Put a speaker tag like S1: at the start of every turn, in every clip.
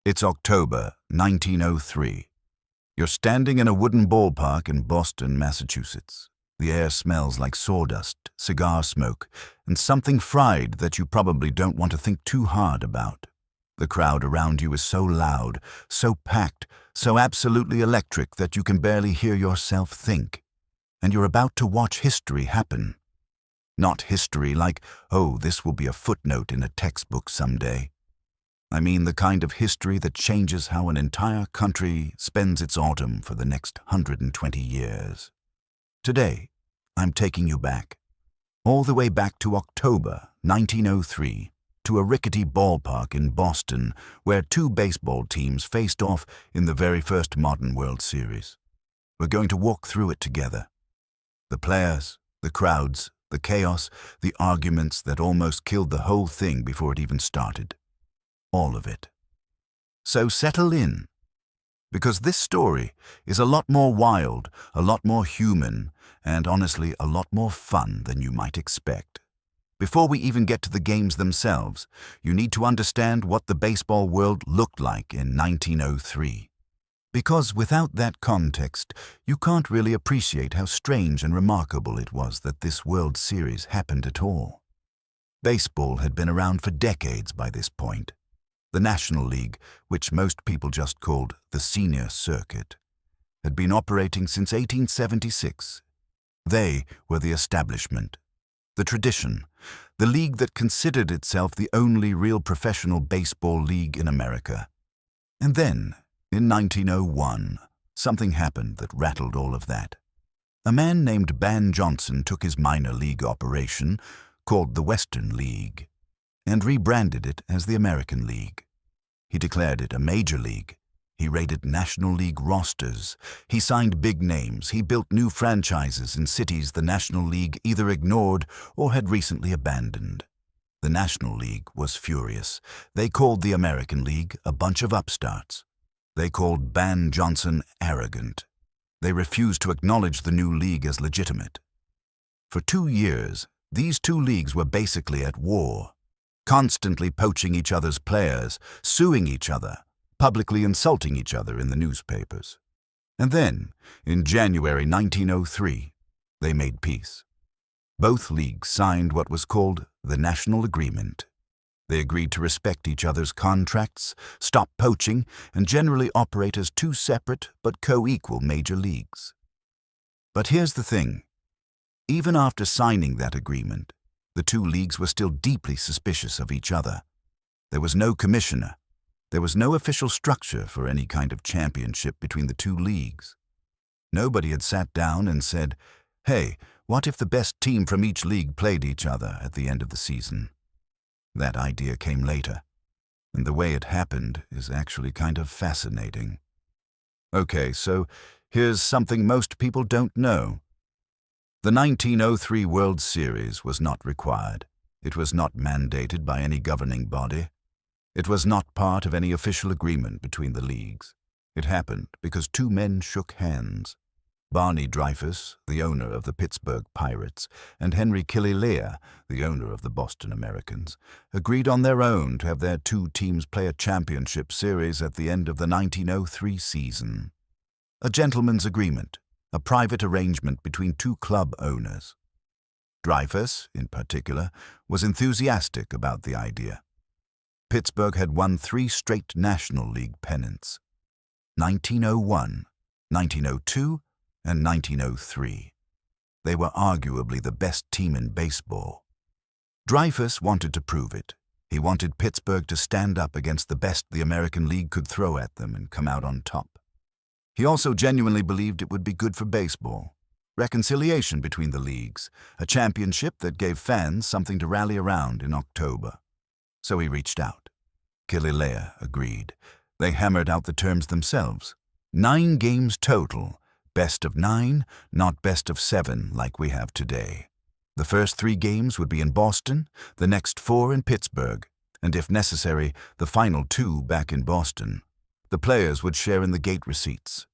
S1: It's October 1903. You're standing in a wooden ballpark in Boston, Massachusetts. The air smells like sawdust, cigar smoke, and something fried that you probably don't want to think too hard about. The crowd around you is so loud, so packed, so absolutely electric that you can barely hear yourself think. And you're about to watch history happen. Not history like, oh, this will be a footnote in a textbook someday. I mean the kind of history that changes how an entire country spends its autumn for the next 120 years. Today, I'm taking you back, all the way back to October 1903, to a rickety ballpark in Boston where two baseball teams faced off in the very first modern World Series. We're going to walk through it together. The players, the crowds, the chaos, the arguments that almost killed the whole thing before it even started. All of it. So settle in, because this story is a lot more wild, a lot more human, and honestly a lot more fun than you might expect. Before we even get to the games themselves, you need to understand what the baseball world looked like in 1903. Because without that context, you can't really appreciate how strange and remarkable it was that this World Series happened at all. Baseball had been around for decades by this point. The National League, which most people just called the Senior Circuit, had been operating since 1876. They were the establishment, the tradition, the league that considered itself the only real professional baseball league in America. And then, in 1901, something happened that rattled all of that. A man named Ban Johnson took his minor league operation, called the Western League, and rebranded it as the American League. He declared it a major league. He raided National League rosters. He signed big names. He built new franchises in cities the National League either ignored or had recently abandoned. The National League was furious. They called the American League a bunch of upstarts. They called Ban Johnson arrogant. They refused to acknowledge the new league as legitimate. For 2 years, these two leagues were basically at war, constantly poaching each other's players, suing each other, publicly insulting each other in the newspapers. And then, in January 1903, they made peace. Both leagues signed what was called the National Agreement. They agreed to respect each other's contracts, stop poaching, and generally operate as two separate but co-equal major leagues. But here's the thing. Even after signing that agreement, the two leagues were still deeply suspicious of each other. There was no commissioner. There was no official structure for any kind of championship between the two leagues. Nobody had sat down and said, hey, what if the best team from each league played each other at the end of the season? That idea came later, and the way it happened is actually kind of fascinating. Okay, so here's something most people don't know. The 1903 World Series was not required. It was not mandated by any governing body. It was not part of any official agreement between the leagues. It happened because two men shook hands. Barney Dreyfuss, the owner of the Pittsburgh Pirates, and Henry Killalea, the owner of the Boston Americans, agreed on their own to have their two teams play a championship series at the end of the 1903 season. A gentleman's agreement, a private arrangement between two club owners. Dreyfuss, in particular, was enthusiastic about the idea. Pittsburgh had won 3 straight National League pennants: 1901, 1902, and 1903. They were arguably the best team in baseball. Dreyfuss wanted to prove it. He wanted Pittsburgh to stand up against the best the American League could throw at them and come out on top. He also genuinely believed it would be good for baseball. Reconciliation between the leagues, a championship that gave fans something to rally around in October. So he reached out. Killalea agreed. They hammered out the terms themselves. 9 games total, best of 9, not best of 7 like we have today. The first 3 games would be in Boston, the next 4 in Pittsburgh, and if necessary, the final 2 back in Boston. The players would share in the gate receipts.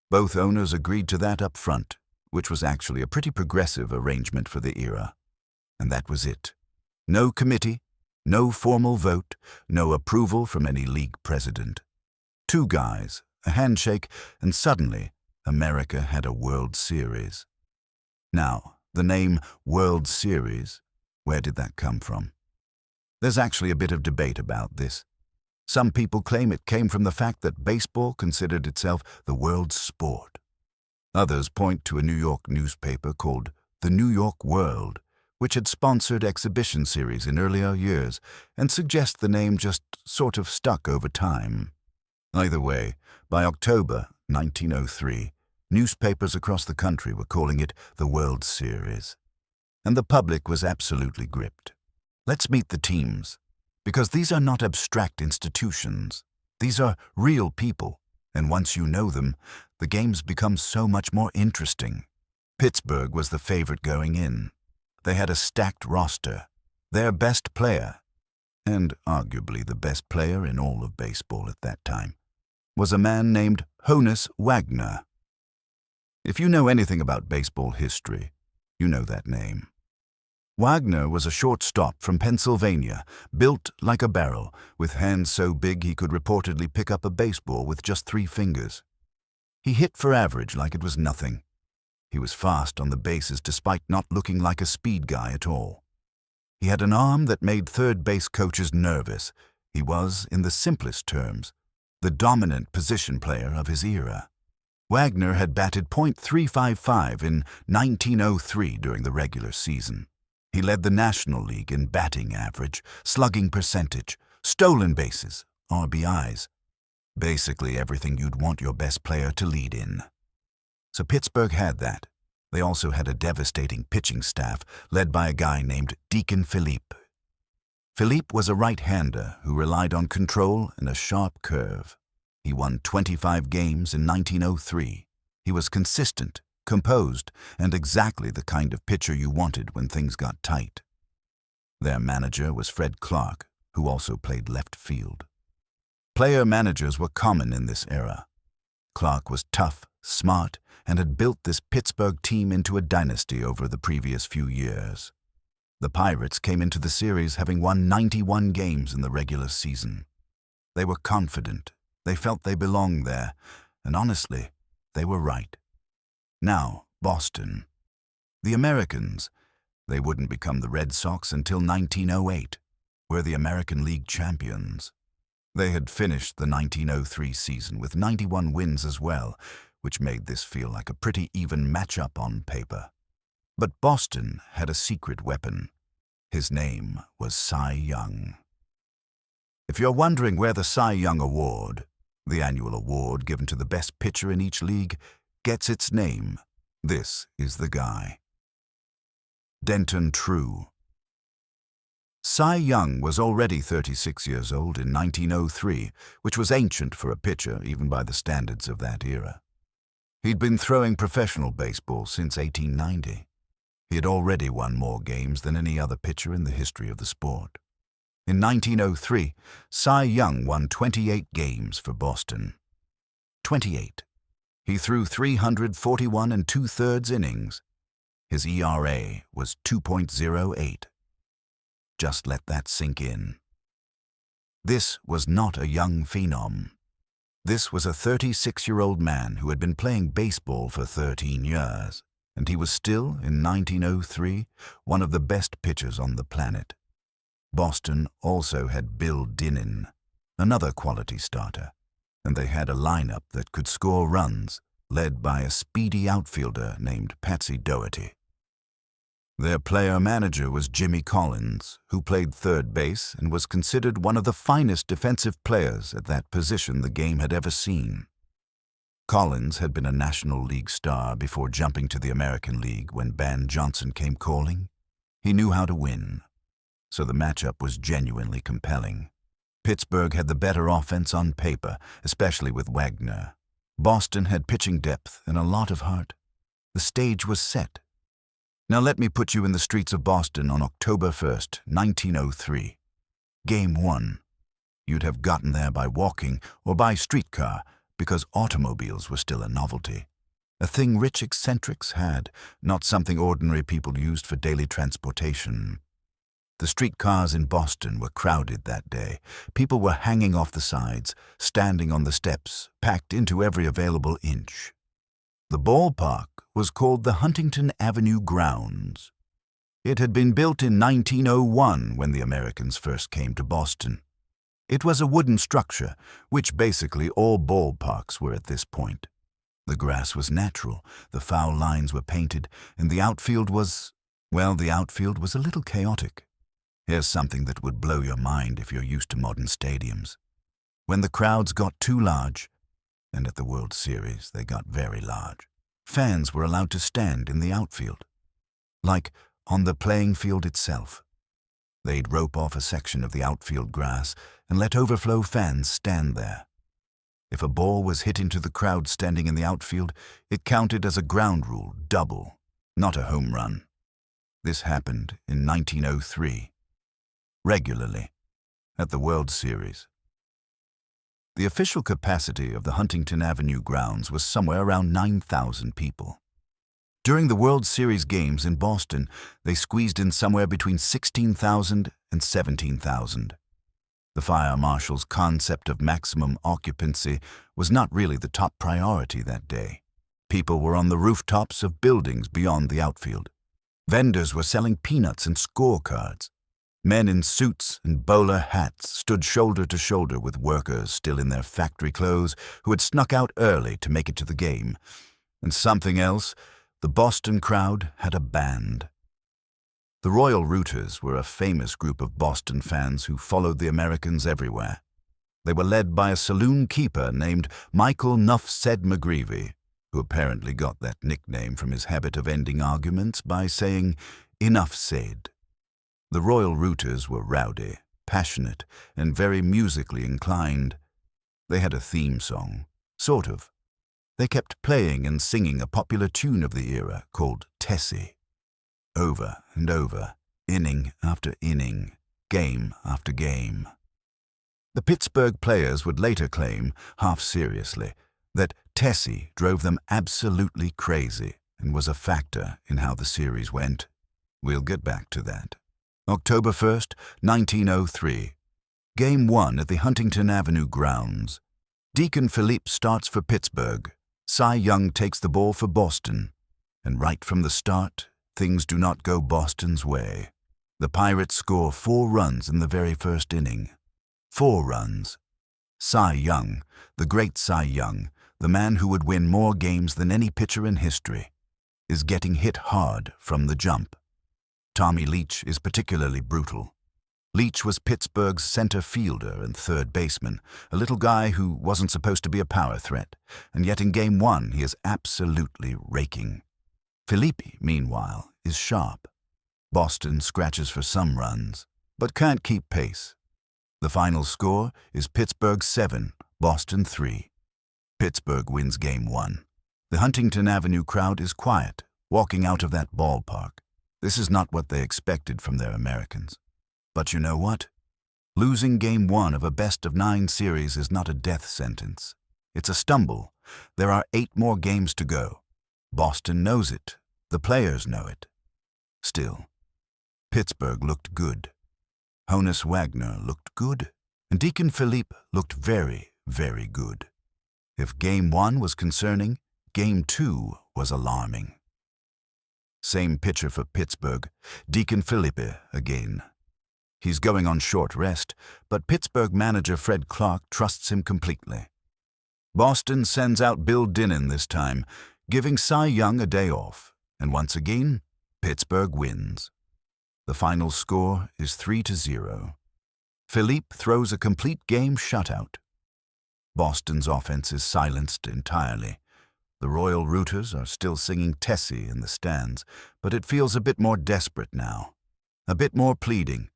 S1: Both owners agreed to that up front, which was actually a pretty progressive arrangement for the era. And that was it. No committee, no formal vote, no approval from any league president. Two guys, a handshake, and suddenly America had a World Series. Now, the name World Series, where did that come from? There's actually a bit of debate about this. Some people claim it came from the fact that baseball considered itself the world's sport. Others point to a New York newspaper called The New York World, which had sponsored exhibition series in earlier years, and suggest the name just sort of stuck over time. Either way, by October 1903, newspapers across the country were calling it the World Series. And the public was absolutely gripped. Let's meet the teams, because these are not abstract institutions. These are real people, and once you know them, the games become so much more interesting. Pittsburgh was the favorite going in. They had a stacked roster. Their best player, and arguably the best player in all of baseball at that time, was a man named Honus Wagner. If you know anything about baseball history, you know that name. Wagner was a shortstop from Pennsylvania, built like a barrel, with hands so big he could reportedly pick up a baseball with just 3 fingers. He hit for average like it was nothing. He was fast on the bases despite not looking like a speed guy at all. He had an arm that made third base coaches nervous. He was, in the simplest terms, the dominant position player of his era. Wagner had batted .355 in 1903 during the regular season. He led the National League in batting average, slugging percentage, stolen bases, RBIs. Basically everything you'd want your best player to lead in. So Pittsburgh had that. They also had a devastating pitching staff led by a guy named Deacon Phillippe. Phillippe was a right-hander who relied on control and a sharp curve. He won 25 games in 1903. He was consistent, composed, and exactly the kind of pitcher you wanted when things got tight. Their manager was Fred Clark, who also played left field. Player managers were common in this era. Clark was tough, smart, and had built this Pittsburgh team into a dynasty over the previous few years. The Pirates came into the series having won 91 games in the regular season. They were confident. They felt they belonged there, and honestly, they were right. Now, Boston. The Americans, they wouldn't become the Red Sox until 1908, were the American League champions. They had finished the 1903 season with 91 wins as well, which made this feel like a pretty even matchup on paper. But Boston had a secret weapon. His name was Cy Young. If you're wondering where the Cy Young Award, the annual award given to the best pitcher in each league, gets its name, this is the guy. Denton True. Cy Young was already 36 years old in 1903, which was ancient for a pitcher even by the standards of that era. He'd been throwing professional baseball since 1890. He had already won more games than any other pitcher in the history of the sport. In 1903, Cy Young won 28 games for Boston. 28. He threw 341 and 2/3 innings. His ERA was 2.08. Just let that sink in. This was not a young phenom. This was a 36-year-old man who had been playing baseball for 13 years, and he was still, in 1903, one of the best pitchers on the planet. Boston also had Bill Dinnan, another quality starter, and they had a lineup that could score runs, led by a speedy outfielder named Patsy Doherty. Their player-manager was Jimmy Collins, who played third base and was considered one of the finest defensive players at that position the game had ever seen. Collins had been a National League star before jumping to the American League when Ban Johnson came calling. He knew how to win, so the matchup was genuinely compelling. Pittsburgh had the better offense on paper, especially with Wagner. Boston had pitching depth and a lot of heart. The stage was set. Now let me put you in the streets of Boston on October 1st, 1903. Game 1. You'd have gotten there by walking or by streetcar because automobiles were still a novelty. A thing rich eccentrics had, not something ordinary people used for daily transportation. The streetcars in Boston were crowded that day. People were hanging off the sides, standing on the steps, packed into every available inch. The ballpark was called the Huntington Avenue Grounds. It had been built in 1901 when the Americans first came to Boston. It was a wooden structure, which basically all ballparks were at this point. The grass was natural, the foul lines were painted, and the outfield was a little chaotic. Here's something that would blow your mind if you're used to modern stadiums. When the crowds got too large, and at the World Series they got very large, fans were allowed to stand in the outfield, like on the playing field itself. They'd rope off a section of the outfield grass and let overflow fans stand there. If a ball was hit into the crowd standing in the outfield, it counted as a ground rule double, not a home run. This happened in 1903, regularly, at the World Series. The official capacity of the Huntington Avenue Grounds was somewhere around 9,000 people. During the World Series games in Boston, they squeezed in somewhere between 16,000 and 17,000. The fire marshal's concept of maximum occupancy was not really the top priority that day. People were on the rooftops of buildings beyond the outfield. Vendors were selling peanuts and scorecards. Men in suits and bowler hats stood shoulder to shoulder with workers still in their factory clothes who had snuck out early to make it to the game. And something else, the Boston crowd had a band. The Royal Rooters were a famous group of Boston fans who followed the Americans everywhere. They were led by a saloon keeper named Michael Nuff Said McGreevy, who apparently got that nickname from his habit of ending arguments by saying, "Enough said." The Royal Rooters were rowdy, passionate, and very musically inclined. They had a theme song, sort of. They kept playing and singing a popular tune of the era called Tessie. Over and over, inning after inning, game after game. The Pittsburgh players would later claim, half seriously, that Tessie drove them absolutely crazy and was a factor in how the series went. We'll get back to that. October 1st, 1903. Game 1 at the Huntington Avenue Grounds. Deacon Phillippe starts for Pittsburgh. Cy Young takes the ball for Boston. And right from the start, things do not go Boston's way. The Pirates score 4 runs in the very first inning. 4 runs. Cy Young, the great Cy Young, the man who would win more games than any pitcher in history, is getting hit hard from the jump. Tommy Leach is particularly brutal. Leach was Pittsburgh's center fielder and third baseman, a little guy who wasn't supposed to be a power threat, and yet in Game 1 he is absolutely raking. Phillippe, meanwhile, is sharp. Boston scratches for some runs, but can't keep pace. The final score is Pittsburgh 7, Boston 3. Pittsburgh wins Game 1. The Huntington Avenue crowd is quiet, walking out of that ballpark. This is not what they expected from their Americans. But you know what? Losing Game 1 of a best-of-9 series is not a death sentence. It's a stumble. There are 8 more games to go. Boston knows it. The players know it. Still, Pittsburgh looked good. Honus Wagner looked good, and Deacon Phillippe looked very, very good. If Game 1 was concerning, Game 2 was alarming. Same pitcher for Pittsburgh, Deacon Phillippe again. He's going on short rest, but Pittsburgh manager Fred Clark trusts him completely. Boston sends out Bill Dinnan this time, giving Cy Young a day off, and once again, Pittsburgh wins. The final score is 3-0. Phillippe throws a complete game shutout. Boston's offense is silenced entirely. The Royal Rooters are still singing Tessie in the stands, but it feels a bit more desperate now, a bit more pleading.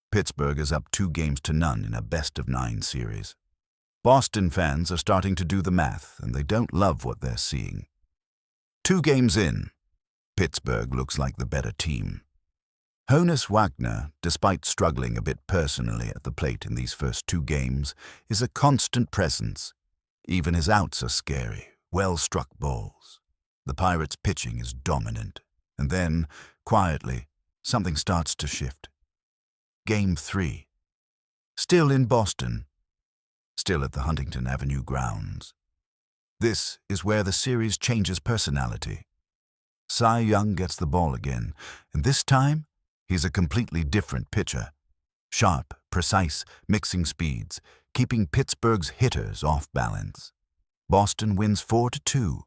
S1: Pittsburgh is up 2-0 in a best-of-9 series. Boston fans are starting to do the math, and they don't love what they're seeing. 2 games in, Pittsburgh looks like the better team. Honus Wagner, despite struggling a bit personally at the plate in these first 2 games, is a constant presence. Even his outs are scary, well-struck balls. The Pirates' pitching is dominant. And then, quietly, something starts to shift. Game 3. Still in Boston. Still at the Huntington Avenue Grounds. This is where the series changes personality. Cy Young gets the ball again, and this time, he's a completely different pitcher. Sharp, precise, mixing speeds, keeping Pittsburgh's hitters off balance. Boston wins 4-2.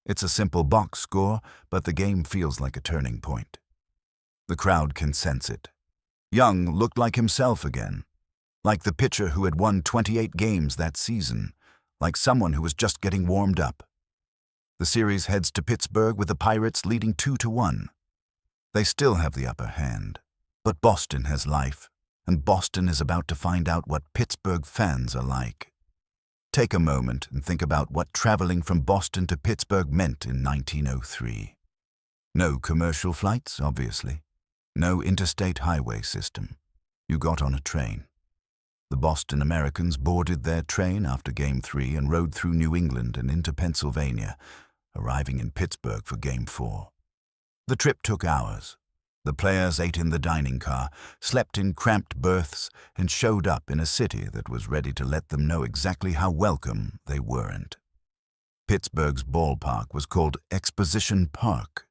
S1: It's a simple box score, but the game feels like a turning point. The crowd can sense it. Young looked like himself again, like the pitcher who had won 28 games that season, like someone who was just getting warmed up. The series heads to Pittsburgh with the Pirates leading 2-1. They still have the upper hand, but Boston has life, and Boston is about to find out what Pittsburgh fans are like. Take a moment and think about what traveling from Boston to Pittsburgh meant in 1903. No commercial flights, obviously. No interstate highway system. You got on a train. The Boston Americans boarded their train after Game 3 and rode through New England and into Pennsylvania, arriving in Pittsburgh for Game 4. The trip took hours. The players ate in the dining car, slept in cramped berths, and showed up in a city that was ready to let them know exactly how welcome they weren't. Pittsburgh's ballpark was called Exposition Park.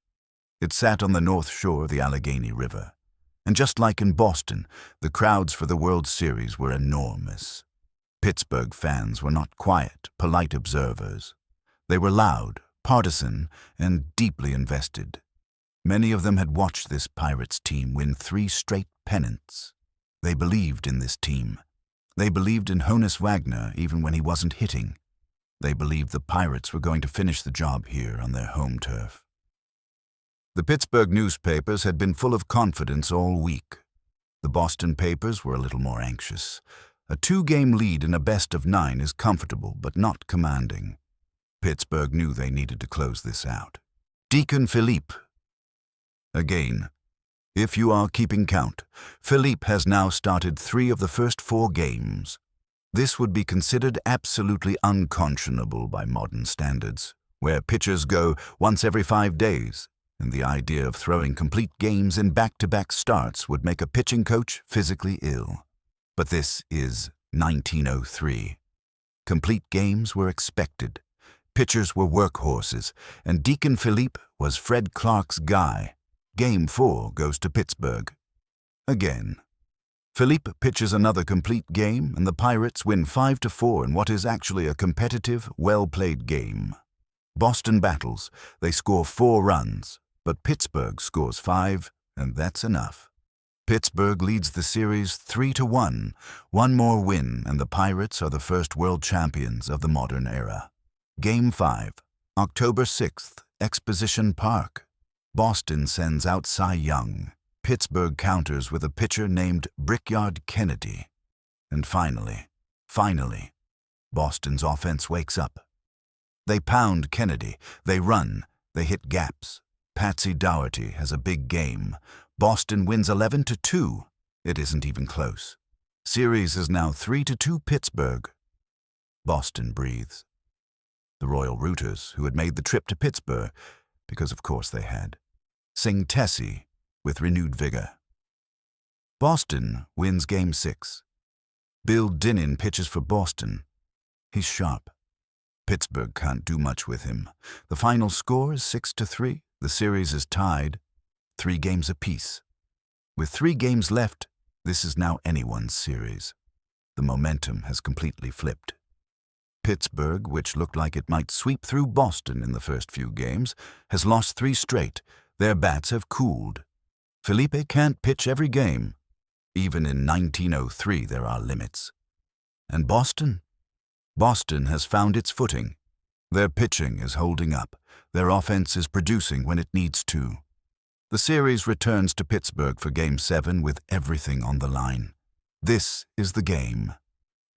S1: It sat on the north shore of the Allegheny River. And just like in Boston, the crowds for the World Series were enormous. Pittsburgh fans were not quiet, polite observers. They were loud, partisan, and deeply invested. Many of them had watched this Pirates team win 3 straight pennants. They believed in this team. They believed in Honus Wagner even when he wasn't hitting. They believed the Pirates were going to finish the job here on their home turf. The Pittsburgh newspapers had been full of confidence all week. The Boston papers were a little more anxious. A 2-game lead in a best-of-9 is comfortable but not commanding. Pittsburgh knew they needed to close this out. Deacon Phillippe. Again, if you are keeping count, Phillippe has now started 3 of the first 4 games. This would be considered absolutely unconscionable by modern standards, where pitchers go once every 5 days. And the idea of throwing complete games in back-to-back starts would make a pitching coach physically ill. But this is 1903. Complete games were expected. Pitchers were workhorses, and Deacon Phillippe was Fred Clark's guy. Game 4 goes to Pittsburgh. Again. Phillippe pitches another complete game, and the Pirates win 5-4 in what is actually a competitive, well-played game. Boston battles. They score 4 runs. But Pittsburgh scores 5, and that's enough. Pittsburgh leads the series 3-1. One more win, and the Pirates are the first world champions of the modern era. Game 5, October 6th, Exposition Park. Boston sends out Cy Young. Pittsburgh counters with a pitcher named Brickyard Kennedy. And finally, Boston's offense wakes up. They pound Kennedy. They run. They hit gaps. Patsy Dougherty has a big game. Boston wins 11-2. It isn't even close. Series is now 3-2 Pittsburgh. Boston breathes. The Royal Rooters, who had made the trip to Pittsburgh, because of course they had, sing Tessie with renewed vigor. Boston wins Game 6. Bill Dinnin pitches for Boston. He's sharp. Pittsburgh can't do much with him. The final score is 6-3. The series is tied, 3 games apiece. With 3 games left, this is now anyone's series. The momentum has completely flipped. Pittsburgh, which looked like it might sweep through Boston in the first few games, has lost 3 straight. Their bats have cooled. Phillippe can't pitch every game. Even in 1903 there are limits. And Boston? Boston has found its footing. Their pitching is holding up. Their offense is producing when it needs to. The series returns to Pittsburgh for Game 7 with everything on the line. This is the game.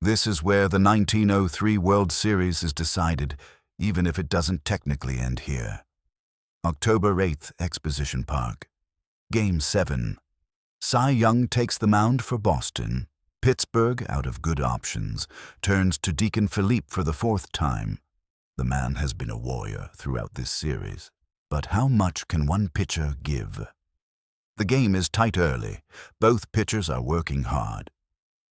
S1: This is where the 1903 World Series is decided, even if it doesn't technically end here. October 8th, Exposition Park. Game 7. Cy Young takes the mound for Boston. Pittsburgh, out of good options, turns to Deacon Phillippe for the 4th time. The man has been a warrior throughout this series. But how much can one pitcher give? The game is tight early. Both pitchers are working hard.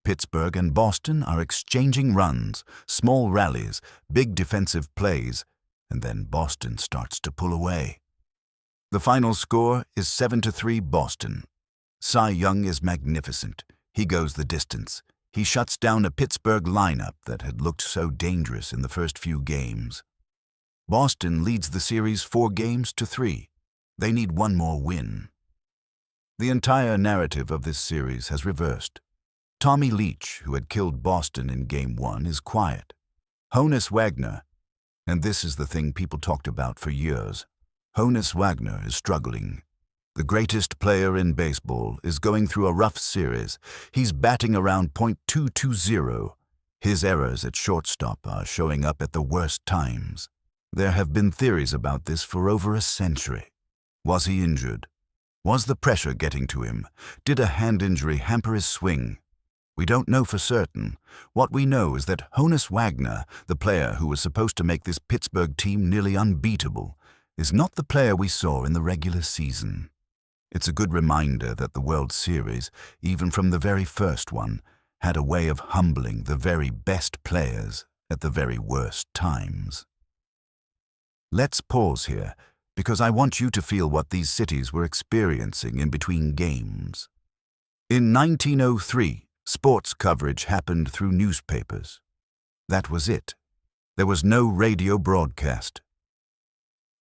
S1: Pittsburgh and Boston are exchanging runs, small rallies, big defensive plays, and then Boston starts to pull away. The final score is 7-3 Boston. Cy Young is magnificent. He goes the distance. He shuts down a Pittsburgh lineup that had looked so dangerous in the first few games. Boston leads the series 4-3. They need one more win. The entire narrative of this series has reversed. Tommy Leach, who had killed Boston in Game 1, is quiet. Honus Wagner, and this is the thing people talked about for years, Honus Wagner is struggling. The greatest player in baseball is going through a rough series. He's batting around .220. His errors at shortstop are showing up at the worst times. There have been theories about this for over a century. Was he injured? Was the pressure getting to him? Did a hand injury hamper his swing? We don't know for certain. What we know is that Honus Wagner, the player who was supposed to make this Pittsburgh team nearly unbeatable, is not the player we saw in the regular season. It's a good reminder that the World Series, even from the very first one, had a way of humbling the very best players at the very worst times. Let's pause here, because I want you to feel what these cities were experiencing in between games. In 1903, sports coverage happened through newspapers. That was it. There was no radio broadcast.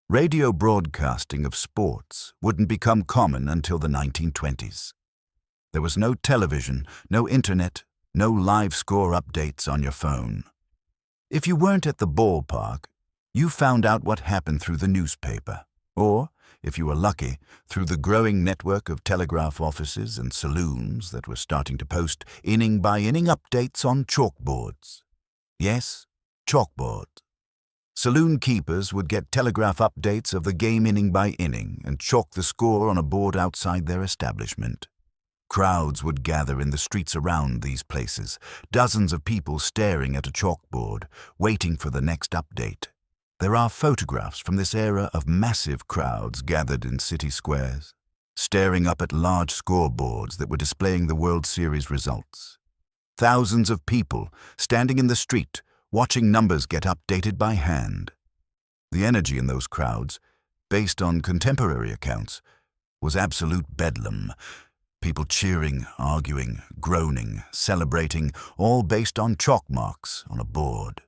S1: Radio broadcasting of sports wouldn't become common until the 1920s. There was no television, no internet, no live score updates on your phone. If you weren't at the ballpark, you found out what happened through the newspaper, or, if you were lucky, through the growing network of telegraph offices and saloons that were starting to post inning-by-inning updates on chalkboards. Yes, chalkboards. Saloon keepers would get telegraph updates of the game inning by inning and chalk the score on a board outside their establishment. Crowds would gather in the streets around these places, dozens of people staring at a chalkboard, waiting for the next update. There are photographs from this era of massive crowds gathered in city squares, staring up at large scoreboards that were displaying the World Series results. Thousands of people standing in the street, watching numbers get updated by hand. The energy in those crowds, based on contemporary accounts, was absolute bedlam. People cheering, arguing, groaning, celebrating, all based on chalk marks on a board.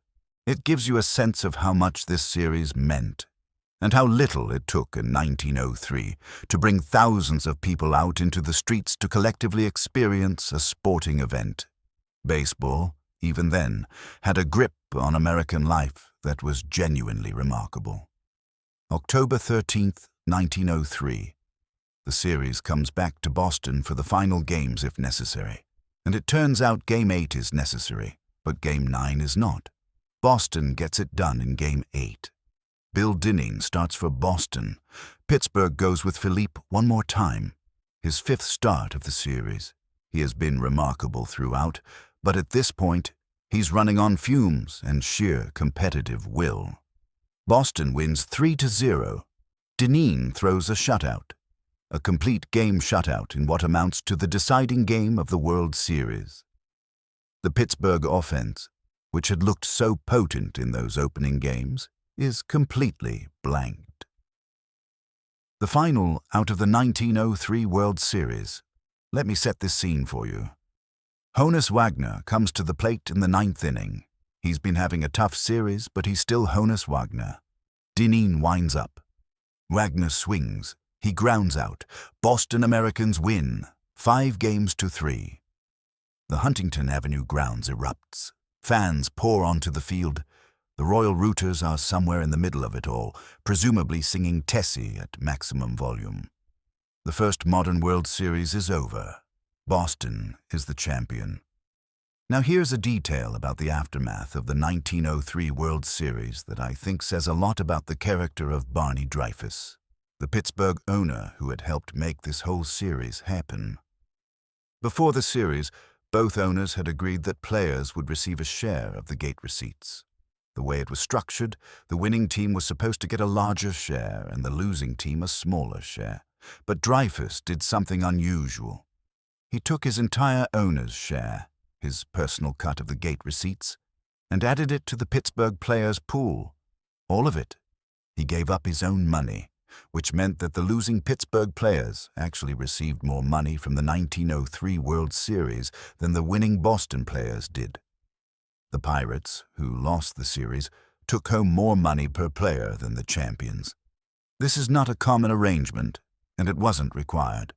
S1: It gives you a sense of how much this series meant, and how little it took in 1903 to bring thousands of people out into the streets to collectively experience a sporting event. Baseball, even then, had a grip on American life that was genuinely remarkable. October 13th, 1903. The series comes back to Boston for the final games if necessary. And it turns out Game 8 is necessary, but Game 9 is not. Boston gets it done in Game 8. Bill Dineen starts for Boston. Pittsburgh goes with Phillippe one more time. His 5th start of the series. He has been remarkable throughout, but at this point, he's running on fumes and sheer competitive will. Boston wins 3-0. Dineen throws a shutout. A complete game shutout in what amounts to the deciding game of the World Series. The Pittsburgh offense, which had looked so potent in those opening games, is completely blanked. The final out of the 1903 World Series. Let me set this scene for you. Honus Wagner comes to the plate in the 9th inning. He's been having a tough series, but he's still Honus Wagner. Dineen winds up. Wagner swings. He grounds out. Boston Americans win, 5-3. The Huntington Avenue Grounds erupts. Fans pour onto the field. The Royal Rooters are somewhere in the middle of it all, presumably singing Tessie at maximum volume. The first modern World Series is over. Boston is the champion. Now here's a detail about the aftermath of the 1903 World Series that I think says a lot about the character of Barney Dreyfuss, the Pittsburgh owner who had helped make this whole series happen. Before the series, both owners had agreed that players would receive a share of the gate receipts. The way it was structured, the winning team was supposed to get a larger share and the losing team a smaller share. But Dreyfus did something unusual. He took his entire owner's share, his personal cut of the gate receipts, and added it to the Pittsburgh players' pool. All of it. He gave up his own money, which meant that the losing Pittsburgh players actually received more money from the 1903 World Series than the winning Boston players did. The Pirates, who lost the series, took home more money per player than the champions. This is not a common arrangement, and it wasn't required.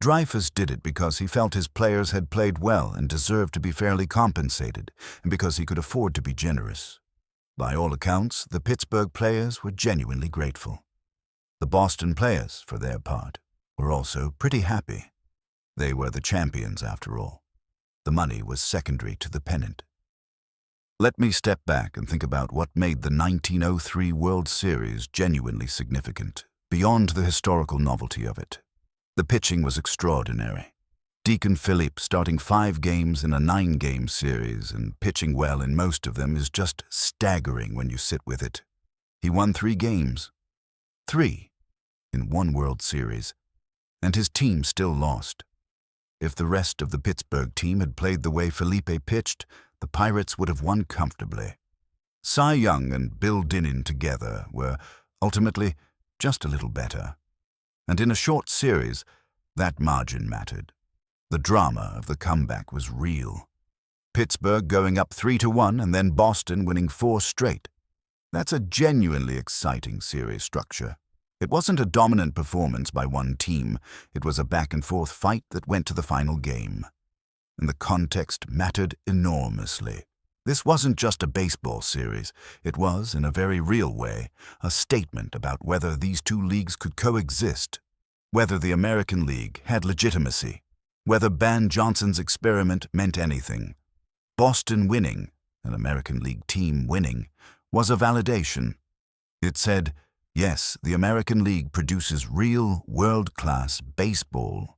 S1: Dreyfus did it because he felt his players had played well and deserved to be fairly compensated, and because he could afford to be generous. By all accounts, the Pittsburgh players were genuinely grateful. The Boston players, for their part, were also pretty happy. They were the champions, after all. The money was secondary to the pennant. Let me step back and think about what made the 1903 World Series genuinely significant, beyond the historical novelty of it. The pitching was extraordinary. Deacon Phillippe starting 5 games in a 9-game series and pitching well in most of them is just staggering when you sit with it. He won 3 games. 3 in one World Series, and his team still lost. If the rest of the Pittsburgh team had played the way Phillippe pitched, the Pirates would have won comfortably. Cy Young and Bill Dinnin together were, ultimately, just a little better. And in a short series, that margin mattered. The drama of the comeback was real. Pittsburgh going up 3-1 and then Boston winning 4 straight. That's a genuinely exciting series structure. It wasn't a dominant performance by one team. It was a back-and-forth fight that went to the final game. And the context mattered enormously. This wasn't just a baseball series. It was, in a very real way, a statement about whether these two leagues could coexist, whether the American League had legitimacy, whether Ban Johnson's experiment meant anything. Boston winning, an American League team winning, was a validation. It said, yes, the American League produces real, world-class baseball.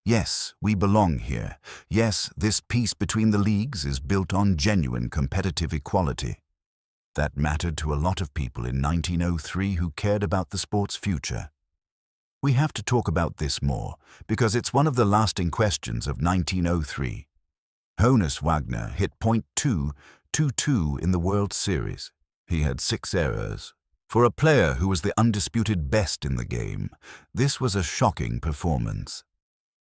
S1: Yes, we belong here. Yes, this peace between the leagues is built on genuine competitive equality. That mattered to a lot of people in 1903 who cared about the sport's future. We have to talk about this more, because it's one of the lasting questions of 1903. Honus Wagner hit .222 in the World Series. He had 6 errors. For a player who was the undisputed best in the game, this was a shocking performance.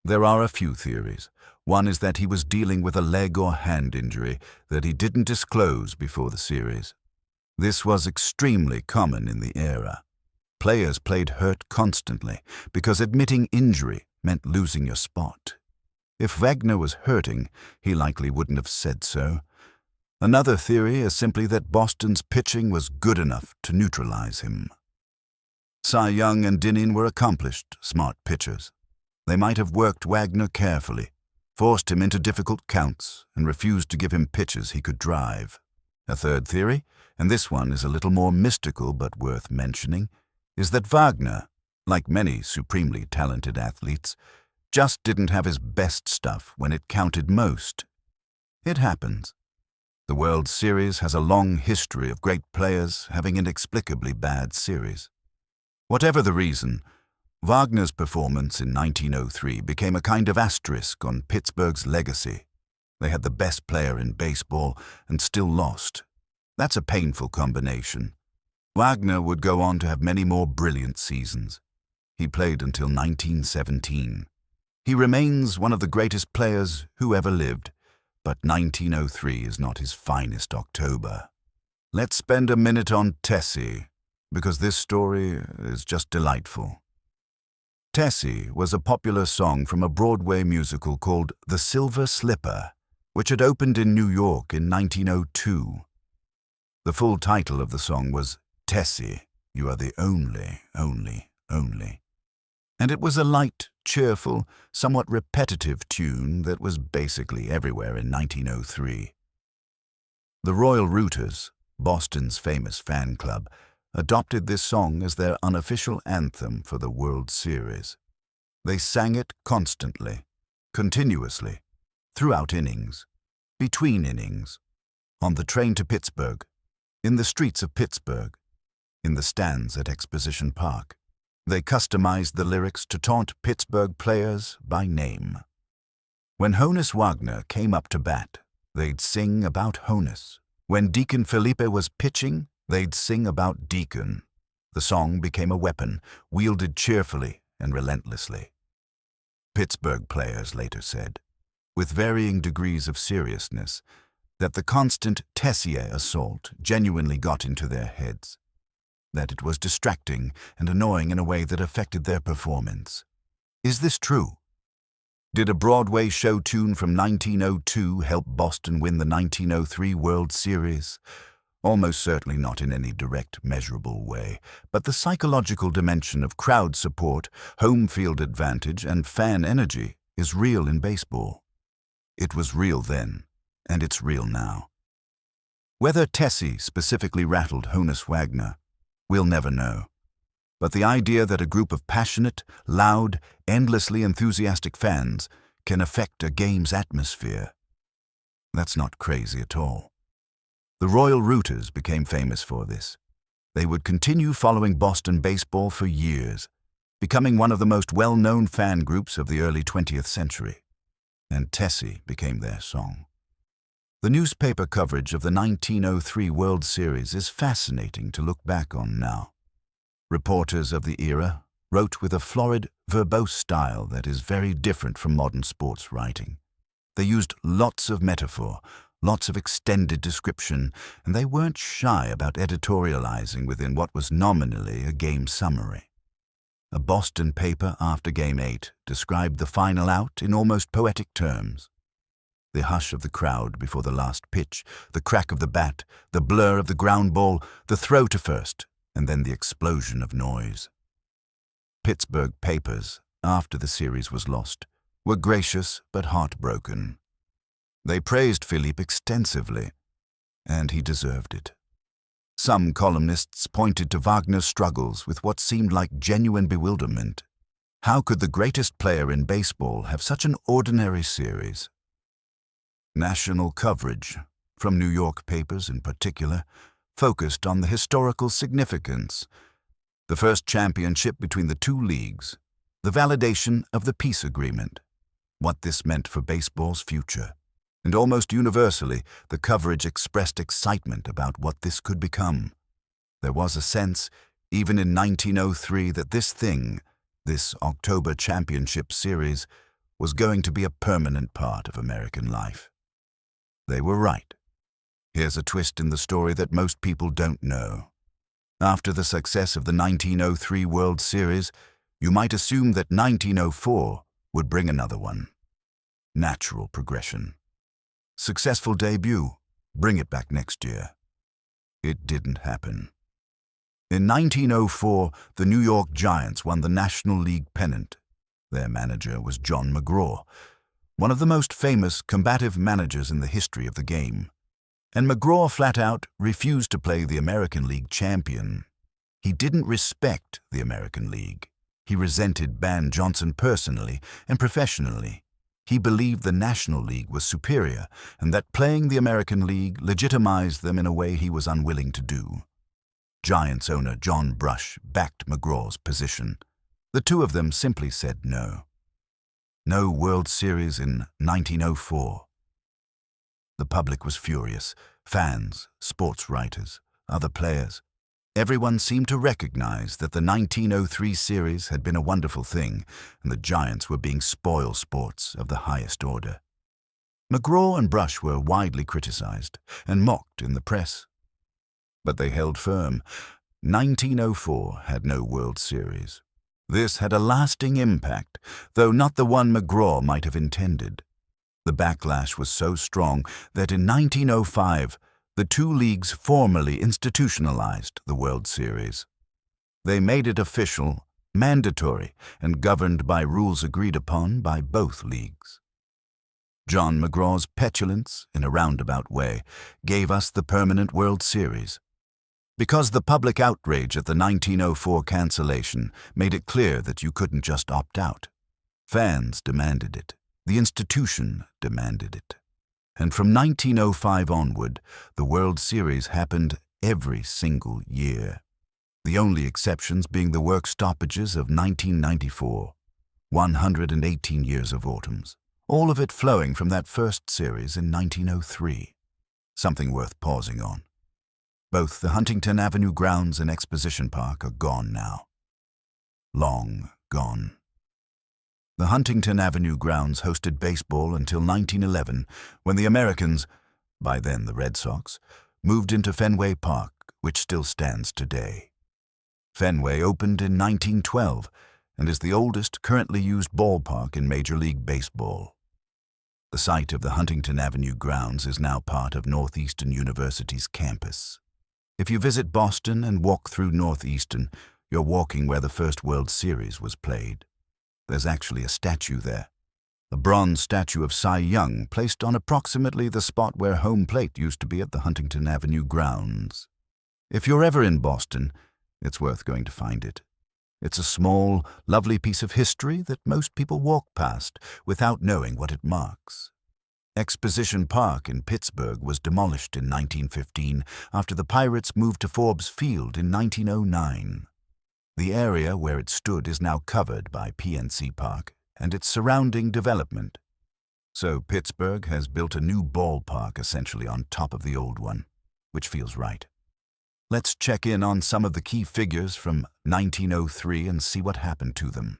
S1: There are a few theories. One is that he was dealing with a leg or hand injury that he didn't disclose before the series. This was extremely common in the era. Players played hurt constantly because admitting injury meant losing your spot. If Wagner was hurting, he likely wouldn't have said so. Another theory is simply that Boston's pitching was good enough to neutralize him. Cy Young and Dinnin were accomplished, smart pitchers. They might have worked Wagner carefully, forced him into difficult counts, and refused to give him pitches he could drive. A third theory, and this one is a little more mystical but worth mentioning, is that Wagner, like many supremely talented athletes, just didn't have his best stuff when it counted most. It happens. The World Series has a long history of great players having inexplicably bad series. Whatever the reason, Wagner's performance in 1903 became a kind of asterisk on Pittsburgh's legacy. They had the best player in baseball and still lost. That's a painful combination. Wagner would go on to have many more brilliant seasons. He played until 1917. He remains one of the greatest players who ever lived, but 1903 is not his finest October. Let's spend a minute on Tessie, because this story is just delightful. Tessie was a popular song from a Broadway musical called The Silver Slipper, which had opened in New York in 1902. The full title of the song was Tessie, You Are the Only. And it was a light, cheerful, somewhat repetitive tune that was basically everywhere in 1903. The Royal Rooters, Boston's famous fan club, adopted this song as their unofficial anthem for the World Series. They sang it constantly, continuously, throughout innings, between innings, on the train to Pittsburgh, in the streets of Pittsburgh, in the stands at Exposition Park. They customized the lyrics to taunt Pittsburgh players by name. When Honus Wagner came up to bat, they'd sing about Honus. When Deacon Phillippe was pitching, they'd sing about Deacon. The song became a weapon, wielded cheerfully and relentlessly. Pittsburgh players later said, with varying degrees of seriousness, that the constant Tessie assault genuinely got into their heads, that it was distracting and annoying in a way that affected their performance. Is this true? Did a Broadway show tune from 1902 help Boston win the 1903 World Series? Almost certainly not in any direct, measurable way, but the psychological dimension of crowd support, home field advantage, and fan energy is real in baseball. It was real then, and it's real now. Whether Tessie specifically rattled Honus Wagner, we'll never know. But the idea that a group of passionate, loud, endlessly enthusiastic fans can affect a game's atmosphere, that's not crazy at all. The Royal Rooters became famous for this. They would continue following Boston baseball for years, becoming one of the most well-known fan groups of the early 20th century. And Tessie became their song. The newspaper coverage of the 1903 World Series is fascinating to look back on now. Reporters of the era wrote with a florid, verbose style that is very different from modern sports writing. They used lots of metaphor, lots of extended description, and they weren't shy about editorializing within what was nominally a game summary. A Boston paper after Game 8 described the final out in almost poetic terms. The hush of the crowd before the last pitch, the crack of the bat, the blur of the ground ball, the throw to first, and then the explosion of noise. Pittsburgh papers, after the series was lost, were gracious but heartbroken. They praised Phillippe extensively, and he deserved it. Some columnists pointed to Wagner's struggles with what seemed like genuine bewilderment. How could the greatest player in baseball have such an ordinary series? National coverage, from New York papers in particular, focused on the historical significance, the first championship between the two leagues, the validation of the peace agreement, what this meant for baseball's future. And almost universally, the coverage expressed excitement about what this could become. There was a sense, even in 1903, that this October Championship Series, was going to be a permanent part of American life. They were right. Here's a twist in the story that most people don't know. After the success of the 1903 World Series, you might assume that 1904 would bring another one. Natural progression. Successful debut, bring it back next year. It didn't happen. In 1904, the New York Giants won the National League pennant. Their manager was John McGraw, one of the most famous combative managers in the history of the game. And McGraw flat out refused to play the American League champion. He didn't respect the American League. He resented Ban Johnson personally and professionally. He believed the National League was superior and that playing the American League legitimized them in a way he was unwilling to do. Giants owner John Brush backed McGraw's position. The two of them simply said no. No World Series in 1904. The public was furious. Fans, sports writers, other players. Everyone seemed to recognize that the 1903 series had been a wonderful thing, and the Giants were being spoil sports of the highest order. McGraw and Brush were widely criticized and mocked in the press. But they held firm. 1904 had no World Series. This had a lasting impact, though not the one McGraw might have intended. The backlash was so strong that in 1905, the two leagues formally institutionalized the World Series. They made it official, mandatory, and governed by rules agreed upon by both leagues. John McGraw's petulance, in a roundabout way, gave us the permanent World Series. Because the public outrage at the 1904 cancellation made it clear that you couldn't just opt out. Fans demanded it. The institution demanded it. And from 1905 onward, the World Series happened every single year. the only exceptions being the work stoppages of 1994, 118 years of autumns, all of it flowing from that first series in 1903. Something worth pausing on. Both the Huntington Avenue Grounds and Exposition Park are gone now. Long gone. The Huntington Avenue Grounds hosted baseball until 1911, when the Americans, by then the Red Sox, moved into Fenway Park, which still stands today. Fenway opened in 1912 and is the oldest currently used ballpark in Major League Baseball. The site of the Huntington Avenue Grounds is now part of Northeastern University's campus. If you visit Boston and walk through Northeastern, you're walking where the first World Series was played. There's actually a statue there, a bronze statue of Cy Young placed on approximately the spot where home plate used to be at the Huntington Avenue Grounds. If you're ever in Boston, it's worth going to find it. It's a small, lovely piece of history that most people walk past without knowing what it marks. Exposition Park in Pittsburgh was demolished in 1915 after the Pirates moved to Forbes Field in 1909. The area where it stood is now covered by PNC Park and its surrounding development. So Pittsburgh has built a new ballpark essentially on top of the old one, which feels right. Let's check in on some of the key figures from 1903 and see what happened to them.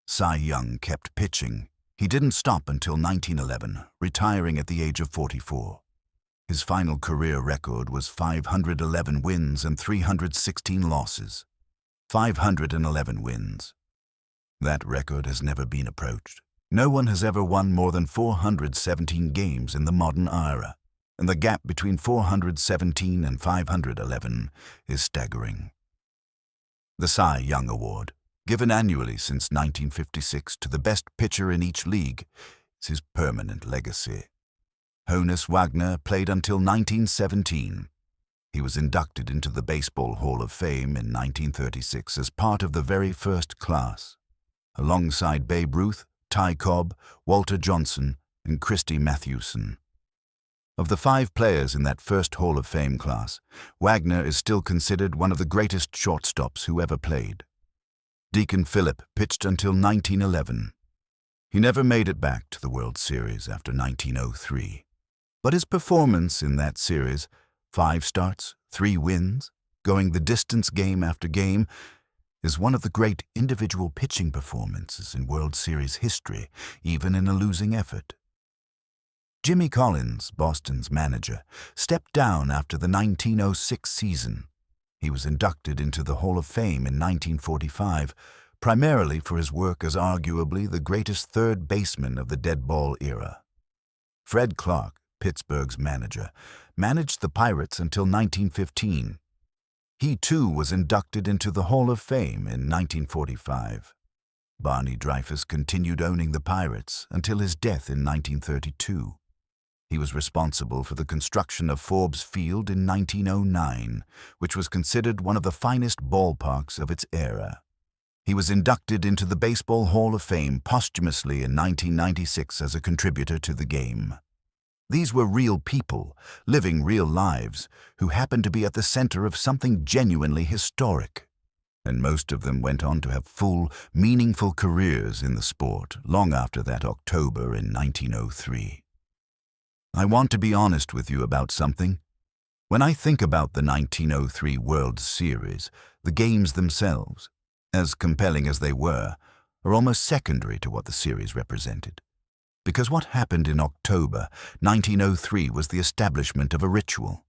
S1: Cy Young kept pitching. He didn't stop until 1911, retiring at the age of 44. His final career record was 511 wins and 316 losses. 511 wins. That record has never been approached. No one has ever won more than 417 games in the modern era, and the gap between 417 and 511 is staggering. The Cy Young Award, given annually since 1956 to the best pitcher in each league, is his permanent legacy. Honus Wagner played until 1917. He was inducted into the Baseball Hall of Fame in 1936 as part of the very first class, alongside Babe Ruth, Ty Cobb, Walter Johnson, and Christy Mathewson. Of the 5 players in that first Hall of Fame class, Wagner is still considered one of the greatest shortstops who ever played. Deacon Phillippe pitched until 1911. He never made it back to the World Series after 1903. But his performance in that series, 5 starts, 3 wins, going the distance game after game, is one of the great individual pitching performances in World Series history, even in a losing effort. Jimmy Collins, Boston's manager, stepped down after the 1906 season. He was inducted into the Hall of Fame in 1945, primarily for his work as arguably the greatest third baseman of the Deadball Era. Fred Clark, Pittsburgh's manager, managed the Pirates until 1915. He too was inducted into the Hall of Fame in 1945. Barney Dreyfuss continued owning the Pirates until his death in 1932. He was responsible for the construction of Forbes Field in 1909, which was considered one of the finest ballparks of its era. He was inducted into the Baseball Hall of Fame posthumously in 1996 as a contributor to the game. These were real people, living real lives, who happened to be at the center of something genuinely historic. And most of them went on to have full, meaningful careers in the sport long after that October in 1903. I want to be honest with you about something. When I think about the 1903 World Series, the games themselves, as compelling as they were, are almost secondary to what the series represented. Because what happened in October 1903 was the establishment of a ritual.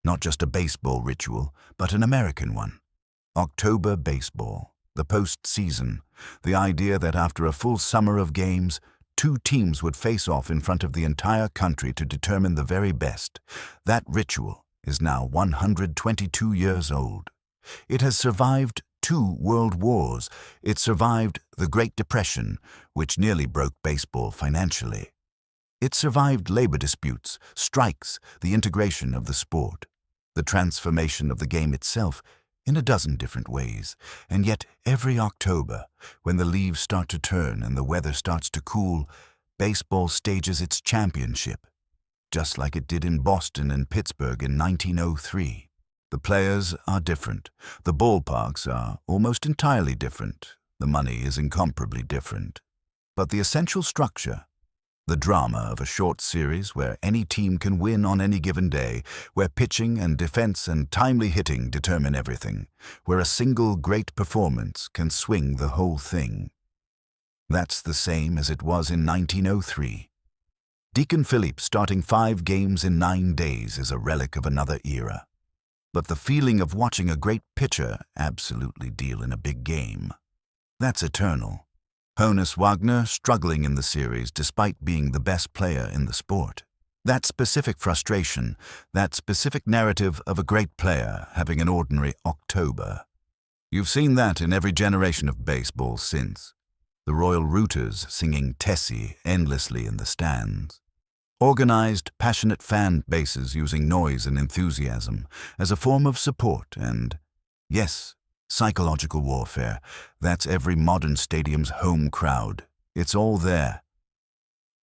S1: Not just a baseball ritual, but an American one. October baseball, the postseason, the idea that after a full summer of games, 2 teams would face off in front of the entire country to determine the very best. That ritual is now 122 years old. It has survived 2 world wars. It survived the Great Depression, which nearly broke baseball financially. It survived labor disputes, strikes, the integration of the sport, the transformation of the game itself in a dozen different ways. And yet every October, when the leaves start to turn and the weather starts to cool, baseball stages its championship, just like it did in Boston and Pittsburgh in 1903. The players are different. The ballparks are almost entirely different. The money is incomparably different. But the essential structure, the drama of a short series where any team can win on any given day, where pitching and defense and timely hitting determine everything, where a single great performance can swing the whole thing. That's the same as it was in 1903. Deacon Phillippe starting 5 games in 9 days is a relic of another era. But the feeling of watching a great pitcher absolutely deal in a big game, that's eternal. Honus Wagner struggling in the series despite being the best player in the sport. That specific frustration, that specific narrative of a great player having an ordinary October. You've seen that in every generation of baseball since. The Royal Rooters singing Tessie endlessly in the stands. Organized, passionate fan bases using noise and enthusiasm as a form of support and, yes, psychological warfare. That's every modern stadium's home crowd. It's all there.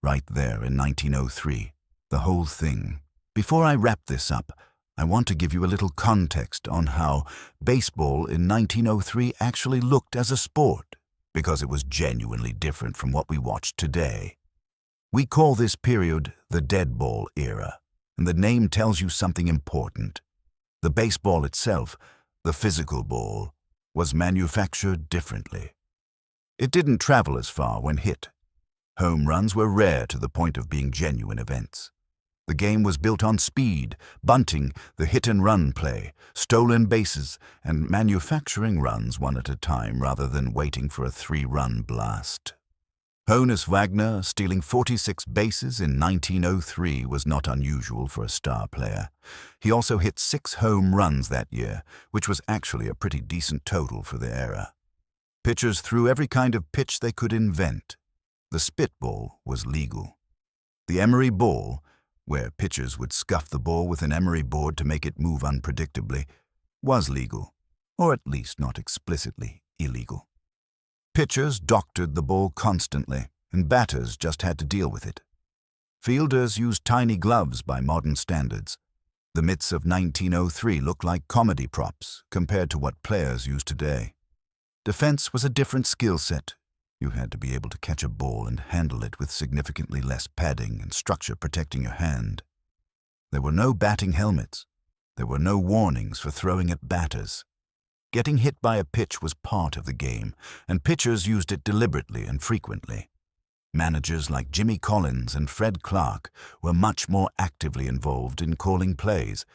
S1: Right there in 1903. The whole thing. Before I wrap this up, I want to give you a little context on how baseball in 1903 actually looked as a sport, because it was genuinely different from what we watch today. We call this period the Deadball Era, and the name tells you something important. The baseball itself, the physical ball, was manufactured differently. It didn't travel as far when hit. Home runs were rare to the point of being genuine events. The game was built on speed, bunting, the hit-and-run play, stolen bases, and manufacturing runs one at a time rather than waiting for a 3-run blast. Honus Wagner stealing 46 bases in 1903 was not unusual for a star player. He also hit 6 home runs that year, which was actually a pretty decent total for the era. Pitchers threw every kind of pitch they could invent. The spitball was legal. The emery ball, where pitchers would scuff the ball with an emery board to make it move unpredictably, was legal, or at least not explicitly illegal. Pitchers doctored the ball constantly, and batters just had to deal with it. Fielders used tiny gloves by modern standards. The mitts of 1903 looked like comedy props compared to what players use today. Defense was a different skill set. You had to be able to catch a ball and handle it with significantly less padding and structure protecting your hand. There were no batting helmets. There were no warnings for throwing at batters. Getting hit by a pitch was part of the game, and pitchers used it deliberately and frequently. Managers like Jimmy Collins and Fred Clark were much more actively involved in calling plays.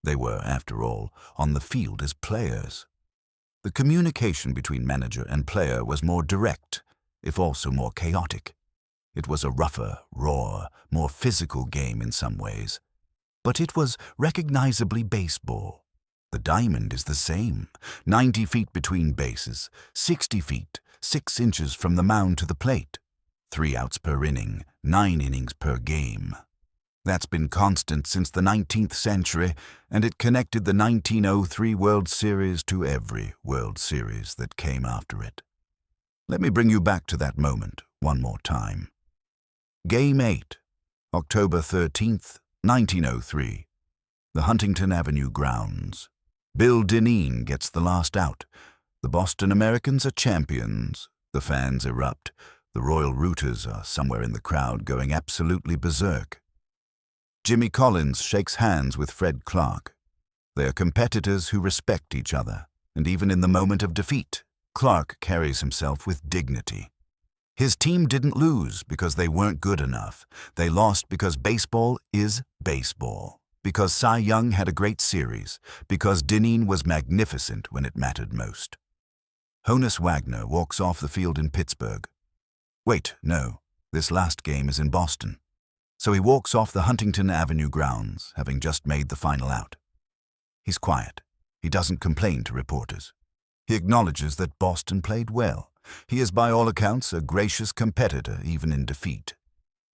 S1: They were, after all, on the field as players. The communication between manager and player was more direct, if also more chaotic. It was a rougher, raw, more physical game in some ways. But it was recognizably baseball. The diamond is the same, 90 feet between bases, 60 feet, 6 inches from the mound to the plate, 3 outs per inning, 9 innings per game. That's been constant since the 19th century, and it connected the 1903 World Series to every World Series that came after it. Let me bring you back to that moment one more time. Game 8, October 13th, 1903. The Huntington Avenue Grounds. Bill Dineen gets the last out. The Boston Americans are champions. The fans erupt. The Royal Rooters are somewhere in the crowd going absolutely berserk. Jimmy Collins shakes hands with Fred Clark. They are competitors who respect each other, and even in the moment of defeat, Clark carries himself with dignity. His team didn't lose because they weren't good enough. They lost because baseball is baseball. Because Cy Young had a great series, because Dineen was magnificent when it mattered most. Honus Wagner walks off the field in Pittsburgh. Wait, no, this last game is in Boston. So he walks off the Huntington Avenue Grounds, having just made the final out. He's quiet. He doesn't complain to reporters. He acknowledges that Boston played well. He is by all accounts a gracious competitor even in defeat.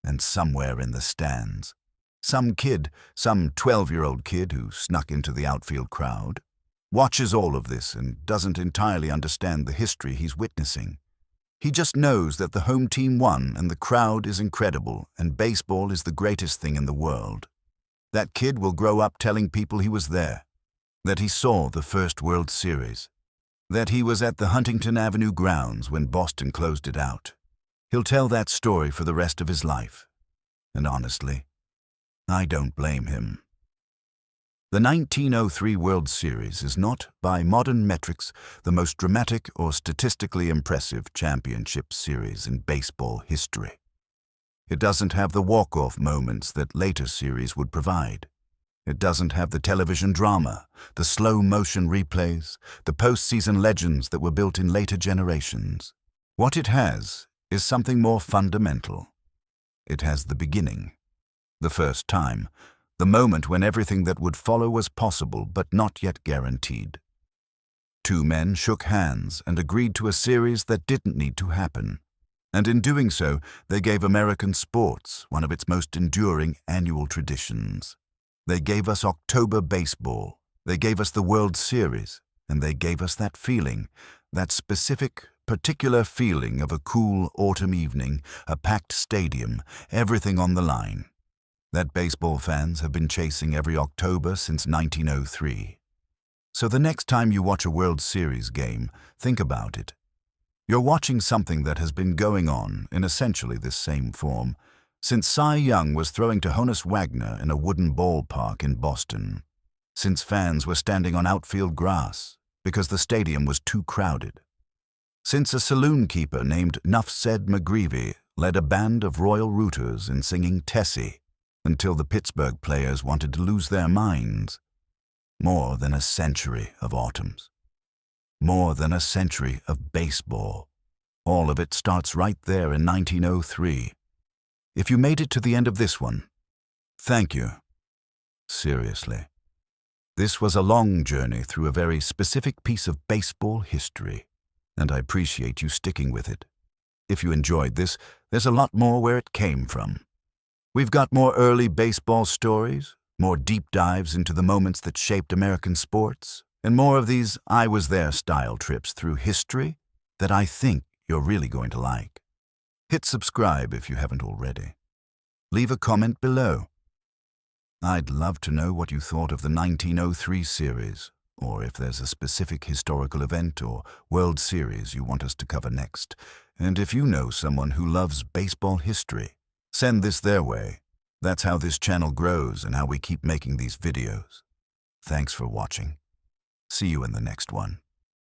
S1: And somewhere in the stands, some kid, some 12-year-old kid who snuck into the outfield crowd, watches all of this and doesn't entirely understand the history he's witnessing. He just knows that the home team won and the crowd is incredible and baseball is the greatest thing in the world. That kid will grow up telling people he was there. that he saw the first World Series, that he was at the Huntington Avenue Grounds when Boston closed it out. He'll tell that story for the rest of his life. And honestly, I don't blame him. The 1903 World Series is not, by modern metrics, the most dramatic or statistically impressive championship series in baseball history. It doesn't have the walk-off moments that later series would provide. It doesn't have the television drama, the slow-motion replays, the postseason legends that were built in later generations. What it has is something more fundamental. It has the beginning, the first time, the moment when everything that would follow was possible but not yet guaranteed. Two men shook hands and agreed to a series that didn't need to happen. And in doing so, they gave American sports one of its most enduring annual traditions. They gave us October baseball, they gave us the World Series, and they gave us that feeling, that specific, particular feeling of a cool autumn evening, a packed stadium, everything on the line. That baseball fans have been chasing every October since 1903. So the next time you watch a World Series game, think about it. You're watching something that has been going on in essentially this same form since Cy Young was throwing to Honus Wagner in a wooden ballpark in Boston, since fans were standing on outfield grass because the stadium was too crowded, since a saloon keeper named Nuff Said McGreevy led a band of royal rooters in singing Tessie until the Pittsburgh players wanted to lose their minds. More than a century of autumns. More than a century of baseball. All of it starts right there in 1903. If you made it to the end of this one, thank you. Seriously. This was a long journey through a very specific piece of baseball history, and I appreciate you sticking with it. If you enjoyed this, there's a lot more where it came from. We've got more early baseball stories, more deep dives into the moments that shaped American sports, and more of these I was there style trips through history that I think you're really going to like. Hit subscribe if you haven't already. Leave a comment below. I'd love to know what you thought of the 1903 series, or if there's a specific historical event or World Series you want us to cover next. And if you know someone who loves baseball history, send this their way. That's how this channel grows and how we keep making these videos. Thanks for watching. See you in the next one.